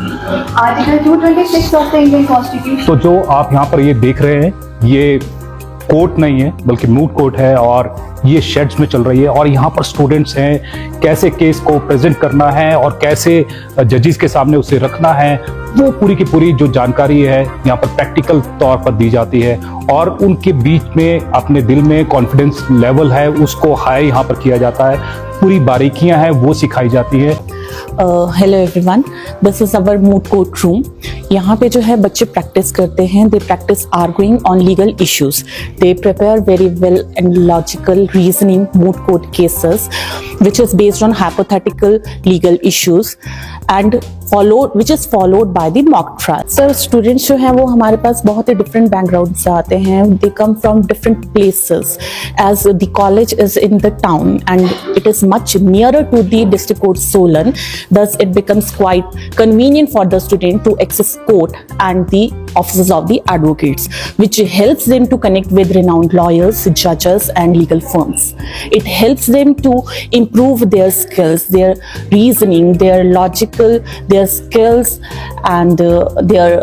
Article 226 of the Indian constitution. तो जो आप यहाँ पर ये देख रहे हैं, ये कोर्ट नहीं है बल्कि मूट कोर्ट है और ये शेड्स में चल रही है। और यहाँ पर स्टूडेंट्स हैं, कैसे केस को प्रेजेंट करना है और कैसे जजेस के सामने उसे रखना है, वो पूरी की पूरी जो जानकारी है यहाँ पर प्रैक्टिकल तौर पर दी जाती है। और उनके बीच में अपने दिल में कॉन्फिडेंस लेवल है उसको हाई यहाँ पर किया जाता है, पूरी बारीकियां हैं वो सिखाई जाती है। Hello everyone, this is our moot court room. यहाँ पे जो है बच्चे प्रैक्टिस करते हैं, they practice arguing on legal issues, they prepare very well and logical reasoning moot court cases which is based on hypothetical legal issues and which is followed by the mock trial. So students जो हैं वो हमारे पास बहुत ही different background से आते हैं, they come from different places as the college is in the town and it is much nearer to the district court Solan, thus it becomes quite convenient for the student to access court and the offices of the advocates, which helps them to connect with renowned lawyers, judges and legal firms. It helps them to improve their skills, their reasoning, their logical, their skills and their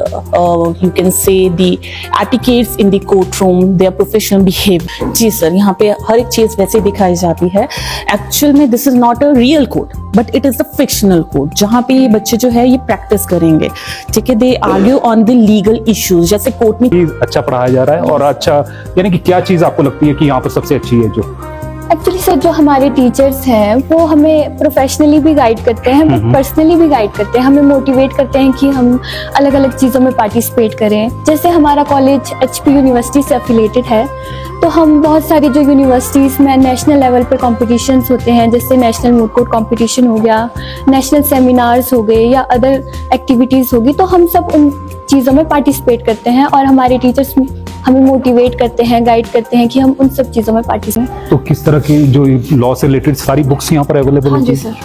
you can say the etiquettes in the courtroom, their professional behavior. जी sir, यहाँ पे हर एक चीज वैसे दिखाई जाती है। Actual में this is not a real court but it is a fictional court, जहाँ पे ये बच्चे जो है ये प्रैक्टिस करेंगे, ठीक है, दे argue on the legal issues. जैसे कोर्ट में अच्छा पढ़ाया जा रहा है और अच्छा, यानी कि क्या चीज आपको लगती है कि यहाँ पर सबसे अच्छी है? जो एक्चुअली सर, जो हमारे टीचर्स हैं वो हमें प्रोफेशनली भी गाइड करते हैं, हमें पर्सनली भी गाइड करते हैं, हमें मोटिवेट करते हैं कि हम अलग अलग चीज़ों में पार्टिसिपेट करें। जैसे हमारा कॉलेज HP यूनिवर्सिटी से एफिलेटेड है, तो हम बहुत सारी जो यूनिवर्सिटीज़ में नेशनल लेवल पर कॉम्पिटिशन्स होते हैं, जैसे नेशनल मूट कोर्ट कॉम्पिटिशन हो गया, नेशनल सेमिनार्स हो गए या अदर एक्टिविटीज़ होगी, तो हम सब उन चीज़ों में पार्टिसिपेट करते हैं और हमारे टीचर्स हमें मोटिवेट करते हैं, गाइड करते हैं कि हम उन सब चीज़ों में पार्टिसिपेट। तो किस तरह की जो लॉ से रिलेटेड सारी बुक्स यहाँ पर अवेलेबल हाँ होती जी सर,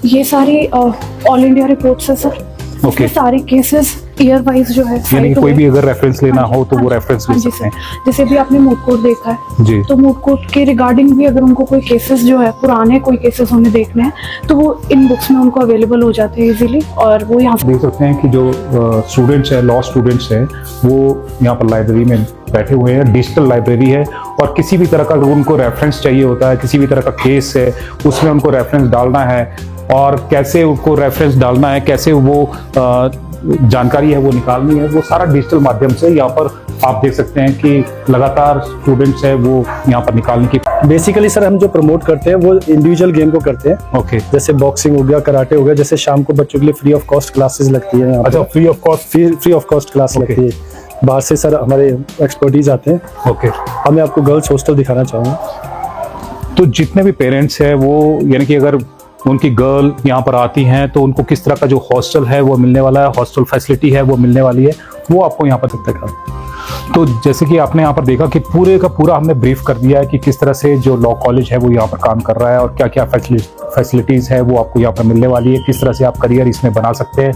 ये सारी ऑल इंडिया रिपोर्ट्स है सर। ओके। सारे केसेस ईयर वाइज जो है, यानी कोई भी अगर रेफरेंस लेना हो तो वो रेफरेंस ले हाँ जी सकते हैं। सर, जैसे भी आपने मूट कोर्ट देखा है जी, तो मूट कोर्ट के रिगार्डिंग भी अगर उनको कोई केसेस जो है पुराने कोई केसेस उन्हें देखने हैं तो वो इन बुक्स में उनको अवेलेबल हो जाते हैं इजीली, और वो यहाँ देख सकते हैं कि जो स्टूडेंट्स हैं, लॉ स्टूडेंट्स हैं, वो यहाँ पर लाइब्रेरी में बैठे हुए हैं। डिजिटल लाइब्रेरी है और किसी भी तरह का अगर उनको रेफरेंस चाहिए होता है, किसी भी तरह का केस है उसमें उनको रेफरेंस डालना है और कैसे उनको रेफरेंस डालना है, कैसे वो जानकारी है वो निकालनी है, वो सारा डिजिटल माध्यम से यहाँ पर आप देख सकते हैं कि लगातार स्टूडेंट्स है वो यहाँ पर निकालने की। बेसिकली सर हम जो प्रमोट करते हैं वो इंडिविजुअल गेम को करते हैं। ओके। जैसे बॉक्सिंग हो गया, कराटे हो गया, जैसे शाम को बच्चों के लिए फ्री ऑफ कॉस्ट क्लासेस लगती है यहाँ पे। अच्छा, फ्री ऑफ कॉस्ट क्लास लगती है। बाहर से सर हमारे एक्सपर्टीज आते हैं। ओके। अब मैं आपको गर्ल्स हॉस्टल दिखाना चाहूँगा। तो जितने भी पेरेंट्स हैं वो, यानी कि अगर उनकी गर्ल यहाँ पर आती हैं तो उनको किस तरह का जो हॉस्टल है वो मिलने वाला है, हॉस्टल फैसिलिटी है वो मिलने वाली है, वो आपको यहाँ पर तक दिखा। तो जैसे कि आपने यहाँ पर देखा कि पूरे का पूरा हमने ब्रीफ कर दिया है कि किस तरह से जो लॉ कॉलेज है वो यहाँ पर काम कर रहा है और क्या क्या फैसिलिटीज़ है वो आपको यहाँ पर मिलने वाली है, किस तरह से आप करियर इसमें बना सकते हैं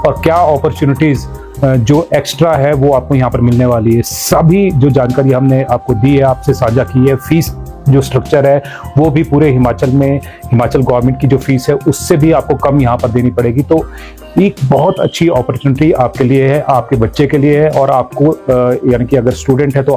और क्या अपॉर्चुनिटीज़ जो एक्स्ट्रा है वो आपको यहाँ पर मिलने वाली है। सभी जो जानकारी हमने आपको दी है, आपसे साझा की है। फीस जो स्ट्रक्चर है वो भी पूरे हिमाचल में, हिमाचल गवर्नमेंट की जो फीस है उससे भी आपको कम यहाँ पर देनी पड़ेगी। तो एक बहुत अच्छी अपॉर्चुनिटी आपके लिए है, आपके बच्चे के लिए है और आपको यानी कि अगर स्टूडेंट है तो